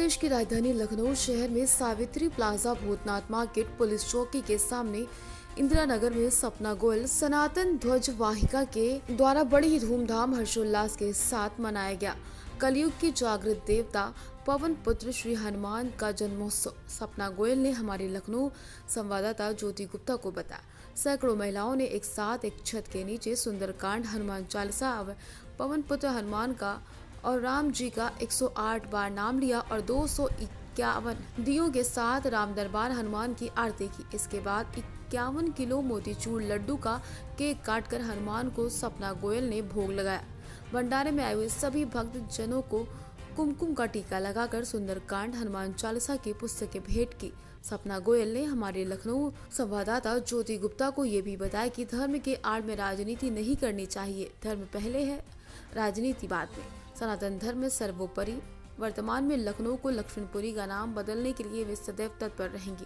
प्रदेश की राजधानी लखनऊ शहर में Savitri Plaza Bhootnath Market police चौकी के सामने इंदिरा नगर में सपना गोयल सनातन ध्वज वाहिका के द्वारा बड़ी ही धूमधाम हर्षोल्लास के साथ मनाया गया। कलयुग की जागृत देवता पवन पुत्र श्री हनुमान का जन्मोत्सव। सपना गोयल ने हमारे लखनऊ संवाददाता ज्योति गुप्ता को बताया, सैकड़ों महिलाओं ने एक साथ एक छत के नीचे सुंदरकांड, हनुमान चालीसा, पवन पुत्र हनुमान का और राम जी का 108 बार नाम लिया और 251 दियों के साथ राम दरबार हनुमान की आरती की। इसके बाद 51 किलो मोतीचूर लड्डू का केक काटकर हनुमान को सपना गोयल ने भोग लगाया। भंडारे में आए हुए सभी भक्त जनों को कुमकुम का टीका लगाकर सुंदरकांड, हनुमान चालीसा की पुस्तकें भेंट की। सपना गोयल ने हमारे लखनऊ संवाददाता ज्योति गुप्ता को ये भी बताया कि धर्म के आड़ में राजनीति नहीं करनी चाहिए। धर्म पहले है, राजनीति बाद में। सनातन धर्म में सर्वोपरि। वर्तमान में लखनऊ को लक्ष्मणपुरी का नाम बदलने के लिए वे सदैव तत्पर रहेंगी,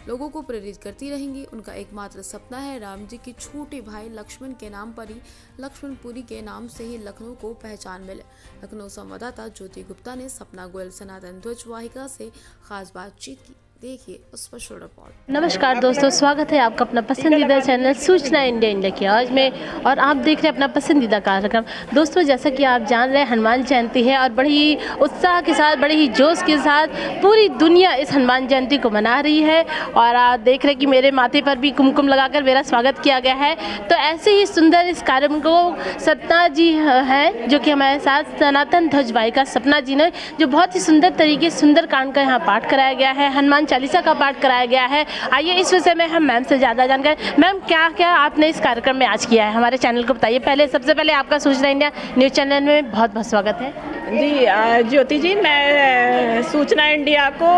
लोगों को प्रेरित करती रहेंगी। उनका एकमात्र सपना है राम जी के छोटे भाई लक्ष्मण के नाम पर ही, लक्ष्मणपुरी के नाम से ही लखनऊ को पहचान मिले। लखनऊ संवाददाता ज्योति गुप्ता ने सपना गोयल सनातन ध्वज वाहिका से खास बातचीत की। देखिए उस पर शो रिपोर्ट। नमस्कार दोस्तों, स्वागत है आपका अपना पसंदीदा चैनल सूचना इंडिया की आज में, और आप देख रहे हैं अपना पसंदीदा कार्यक्रम। दोस्तों, जैसा कि आप जान रहे हैं, हनुमान जयंती है और बड़ी ही उत्साह के साथ, बड़ी ही जोश के साथ पूरी दुनिया इस हनुमान जयंती को मना रही है। और आप देख रहे हैं कि मेरे माथे पर भी कुमकुम लगाकर मेरा स्वागत किया गया है। तो ऐसे ही सुंदर इस कार्यक्रम को सपना जी हैं जो कि हमारे साथ सनातन ध्वज वाहिका सपना जी ने, जो बहुत ही सुंदर तरीके सुंदरकांड का यहाँ पाठ कराया गया है, हनुमान चालीसा का पाठ कराया गया है। आइए इस विषय में हम मैम से ज़्यादा जानकर। मैम, क्या क्या आपने इस कार्यक्रम में आज किया है, हमारे चैनल को बताइए। सबसे पहले आपका सूचना इंडिया न्यूज़ चैनल में बहुत बहुत स्वागत है। जी ज्योति जी, मैं सूचना इंडिया को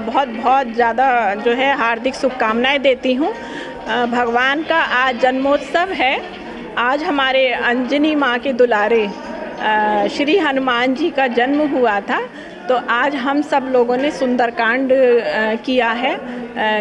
बहुत बहुत ज़्यादा जो है हार्दिक शुभकामनाएं देती हूँ। भगवान का आज जन्मोत्सव है। आज हमारे अंजनी माँ के दुलारे श्री हनुमान जी का जन्म हुआ था, तो आज हम सब लोगों ने सुंदरकांड किया है।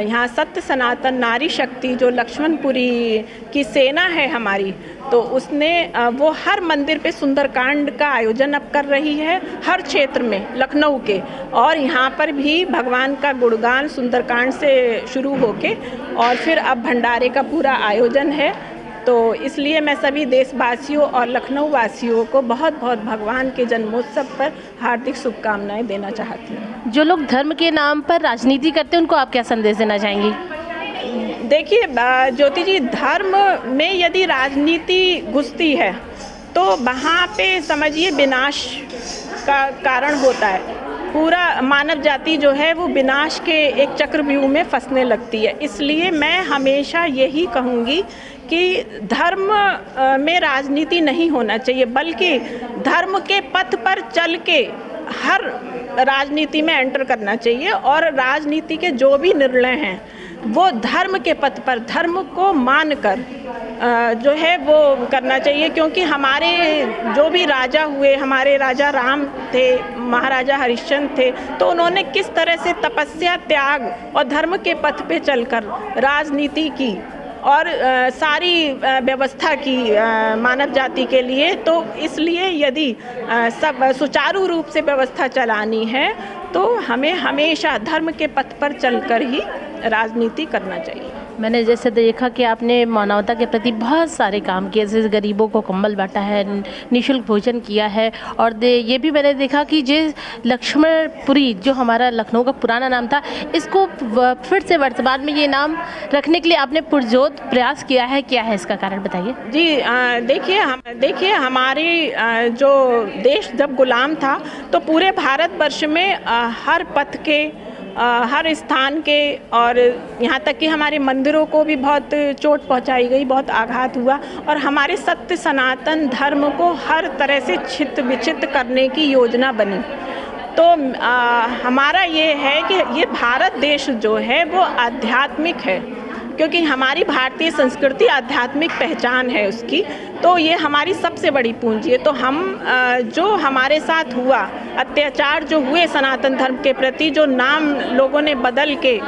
यहाँ सत्य सनातन नारी शक्ति जो लक्ष्मणपुरी की सेना है हमारी, तो उसने वो हर मंदिर पे सुंदरकांड का आयोजन अब कर रही है, हर क्षेत्र में लखनऊ के। और यहाँ पर भी भगवान का गुणगान सुंदरकांड से शुरू होके और फिर अब भंडारे का पूरा आयोजन है। तो इसलिए मैं सभी देशवासियों और लखनऊ वासियों को बहुत बहुत भगवान के जन्मोत्सव पर हार्दिक शुभकामनाएं देना चाहती हूँ। जो लोग धर्म के नाम पर राजनीति करते हैं, उनको आप क्या संदेश देना चाहेंगी? देखिए ज्योति जी, धर्म में यदि राजनीति घुसती है तो वहाँ पे समझिए विनाश का कारण होता है। पूरा मानव जाति जो है वो विनाश के एक चक्रव्यूह में फंसने लगती है। इसलिए मैं हमेशा यही कहूँगी कि धर्म में राजनीति नहीं होना चाहिए, बल्कि धर्म के पथ पर चल के हर राजनीति में एंटर करना चाहिए। और राजनीति के जो भी निर्णय हैं वो धर्म के पथ पर, धर्म को मानकर जो है वो करना चाहिए। क्योंकि हमारे जो भी राजा हुए, हमारे राजा राम थे, महाराजा हरिश्चंद्र थे, तो उन्होंने किस तरह से तपस्या, त्याग और धर्म के पथ पे चलकर राजनीति की और सारी व्यवस्था की मानव जाति के लिए। तो इसलिए यदि सब सुचारू रूप से व्यवस्था चलानी है तो हमें हमेशा धर्म के पथ पर चलकर ही राजनीति करना चाहिए। मैंने जैसे देखा कि आपने मानवता के प्रति बहुत सारे काम किए, जैसे गरीबों को कंबल बांटा है, निःशुल्क भोजन किया है। और ये भी मैंने देखा कि जो लक्ष्मणपुरी जो हमारा लखनऊ का पुराना नाम था, इसको फिर से वर्तमान में ये नाम रखने के लिए आपने पुरजोर प्रयास किया है। क्या है इसका कारण, बताइए। जी देखिए हमारे जो देश जब गुलाम था तो पूरे भारतवर्ष में हर पथ के, हर स्थान के, और यहाँ तक कि हमारे मंदिरों को भी बहुत चोट पहुँचाई गई, बहुत आघात हुआ। और हमारे सत्य सनातन धर्म को हर तरह से छित विचित करने की योजना बनी। तो हमारा ये है कि ये भारत देश जो है वो आध्यात्मिक है, क्योंकि हमारी भारतीय संस्कृति आध्यात्मिक पहचान है उसकी, तो ये हमारी सबसे बड़ी पूंजी है। तो हम जो हमारे साथ हुआ अत्याचार जो हुए सनातन धर्म के प्रति, जो नाम लोगों ने बदल के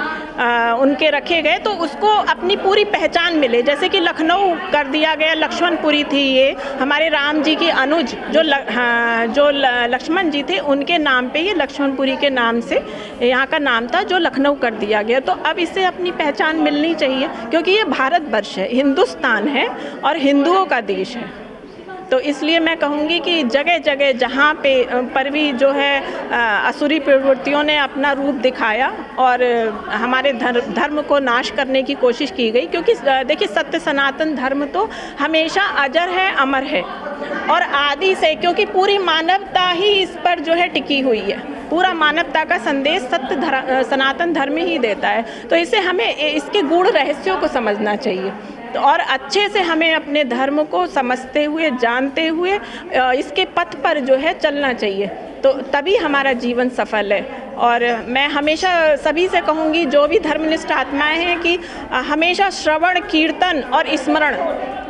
उनके रखे गए, तो उसको अपनी पूरी पहचान मिले। जैसे कि लखनऊ कर दिया गया, लक्ष्मणपुरी थी ये, हमारे राम जी की अनुज जो लक्ष्मण जी थे उनके नाम पे ये लक्ष्मणपुरी के नाम से यहाँ का नाम था, जो लखनऊ कर दिया गया। तो अब इसे अपनी पहचान मिलनी चाहिए, क्योंकि ये भारत वर्ष है, हिंदुस्तान है और हिंदुओं का देश है। तो इसलिए मैं कहूँगी कि जगह जगह जहाँ पर भी जो है असुरी प्रवृत्तियों ने अपना रूप दिखाया और हमारे धर्म को नाश करने की कोशिश की गई, क्योंकि देखिए सत्य सनातन धर्म तो हमेशा अजर है, अमर है और आदि से, क्योंकि पूरी मानवता ही इस पर जो है टिकी हुई है। पूरा मानवता का संदेश सत्य सनातन धर्म ही देता है। तो इसे हमें इसके गूढ़ रहस्यों को समझना चाहिए और अच्छे से हमें अपने धर्म को समझते हुए, जानते हुए इसके पथ पर जो है चलना चाहिए, तो तभी हमारा जीवन सफल है। और मैं हमेशा सभी से कहूँगी, जो भी धर्मनिष्ठ आत्माएं हैं, कि हमेशा श्रवण, कीर्तन और स्मरण,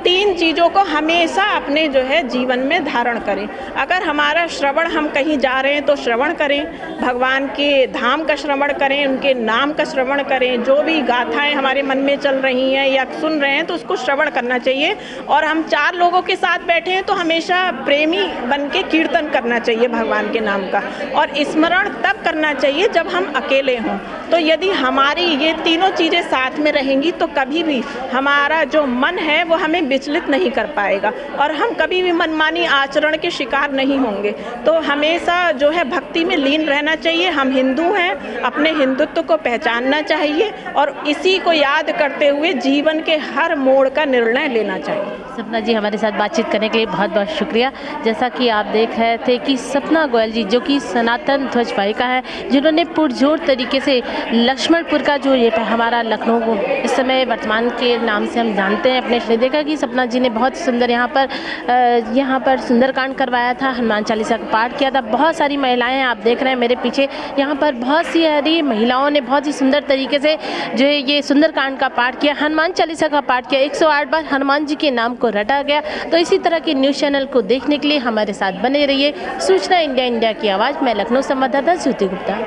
तीन चीज़ों को हमेशा अपने जो है जीवन में धारण करें। अगर हमारा श्रवण, हम कहीं जा रहे हैं तो श्रवण करें, भगवान के धाम का श्रवण करें, उनके नाम का श्रवण करें, जो भी गाथाएं हमारे मन में चल रही हैं या सुन रहे हैं तो उसको श्रवण करना चाहिए। और हम चार लोगों के साथ बैठे हैं तो हमेशा प्रेमी बन के कीर्तन करना चाहिए भगवान के नाम का, और स्मरण तब करना चाहिए जब हम अकेले हों। तो यदि हमारी ये तीनों चीज़ें साथ में रहेंगी तो कभी भी हमारा जो मन है वो हमें विचलित नहीं कर पाएगा और हम कभी भी मनमानी आचरण के शिकार नहीं होंगे। तो हमेशा जो है भक्ति में लीन रहना चाहिए। हम हिंदू हैं, अपने हिंदुत्व को पहचानना चाहिए और इसी को याद करते हुए जीवन के हर मोड़ का निर्णय लेना चाहिए। सपना जी, हमारे साथ बातचीत करने के लिए बहुत बहुत शुक्रिया। जैसा कि आप देख रहे थे कि सपना गोयल जी, जो कि सनातन ध्वज वाहिका है, जिन्होंने पुरजोर तरीके से लक्ष्मणपुर का जो ये हमारा लखनऊ को इस समय वर्तमान के नाम से हम जानते हैं, अपने देखा कि सपना जी ने बहुत सुंदर यहाँ पर सुंदरकांड करवाया था, हनुमान चालीसा का पाठ किया था। बहुत सारी महिलाएं आप देख रहे हैं मेरे पीछे, यहाँ पर बहुत सी महिलाओं ने बहुत ही सुंदर तरीके से जो है ये सुंदरकांड का पाठ किया, हनुमान चालीसा का पाठ किया। 108 बार हनुमान जी के नाम को रटा गया। तो इसी तरह के न्यूज़ चैनल को देखने के लिए हमारे साथ बने रहिए। सूचना इंडिया की आवाज़, मैं लखनऊ संवाददाता ज्योति गुप्ता।